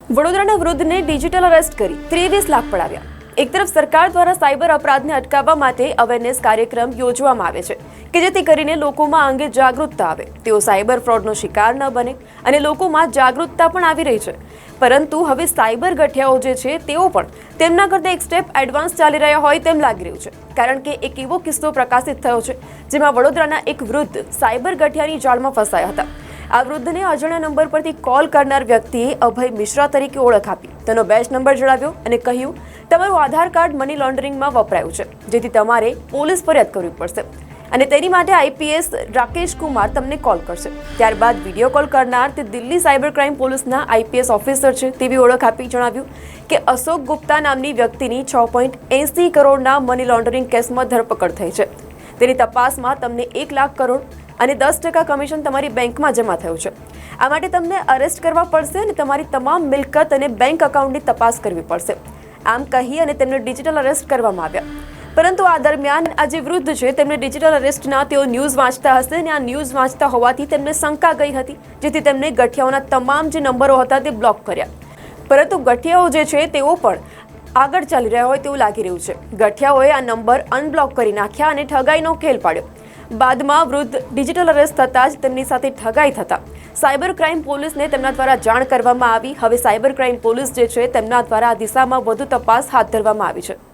વડોદરાના વૃદ્ધને digital arrest કરી 23 લાખ પડાવ્યા। એક તરફ સરકાર દ્વારા સાયબર અપરાધને અટકાવવા માટે અવેરનેસ કાર્યક્રમ યોજવામાં આવે છે કે જેથી કરીને લોકોમાં અંગે જાગૃતતા આવે, તેઓ સાયબર ફ્રોડનો શિકાર ન બને અને લોકોમાં જાગૃતતા પણ આવી રહી છે। પરંતુ હવે સાયબર ગઠિયાઓ જે છે તેઓ પણ તેમના કરતાં એક સ્ટેપ એડવાન્સ ચાલી રહ્યા હોય તેમ લાગી રહ્યું છે, કારણ કે એક એવો કિસ્સો પ્રકાશિત થયો છે જેમાં વડોદરાના એક વૃદ્ધ સાયબર ગઠિયાની જાળમાં ફસાયા હતા। આ વૃદ્ધને અજાણ્યા નંબર પરથી કોલ કરનાર વ્યક્તિએ અભય મિશ્રા તરીકે ઓળખ આપી, તેનો બેચ નંબર જણાવ્યો અને કહ્યું, તમારું આધાર કાર્ડ મની લોન્ડરિંગમાં વપરાયું છે, જેથી તમારે પોલીસ ફરિયાદ કરવી પડશે અને તેની માટે આઈપીએસ રાકેશ કુમાર તમને કોલ કરશે। ત્યારબાદ વિડીયો કોલ કરનાર તે દિલ્હી સાયબર ક્રાઇમ પોલીસના આઈપીએસ ઓફિસર છે તેવી ઓળખ આપી જણાવ્યું કે અશોક ગુપ્તા નામની વ્યક્તિની 6.80 કરોડના મની લોન્ડરિંગ કેસમાં ધરપકડ થઈ છે। તેની તપાસમાં તમને 1 લાખ કરોડ અને 10% કમિશન તમારી બેંકમાં જમા થયું છે। આ માટે તમને અરેસ્ટ કરવા પડશે અને તમારી તમામ મિલકત અને બેંક એકાઉન્ટની તપાસ કરવી પડશે, આમ કહી અને તેમને ડિજિટલ અરેસ્ટ કરવામાં આવ્યા। પરંતુ આ દરમિયાન આ જે વૃદ્ધ છે તેમને ડિજિટલ અરેસ્ટના તેઓ ન્યૂઝ વાંચતા હશે અને આ ન્યૂઝ વાંચતા હોવાથી તેમને શંકા ગઈ હતી, જેથી તેમને ગઠિયાઓના તમામ જે નંબરો હતા તે બ્લોક કર્યા। પરંતુ ગઠિયાઓ જે છે તેઓ પણ આગળ ચાલી રહ્યા હોય તેવું લાગી રહ્યું છે। ગઠિયાઓએ આ નંબર અનબ્લોક કરી નાખ્યા અને ઠગાઈનો ખેલ પાડ્યો। બાદમાં વૃદ્ધ ડિજિટલ અરેસ્ટ થતાં જ તેમની સાથે ઠગાઈ થતાં સાયબર ક્રાઇમ પોલીસને તેમના દ્વારા જાણ કરવામાં આવી। હવે સાયબર ક્રાઇમ પોલીસ જે છે તેમના દ્વારા આ દિશામાં વધુ તપાસ હાથ ધરવામાં આવી છે।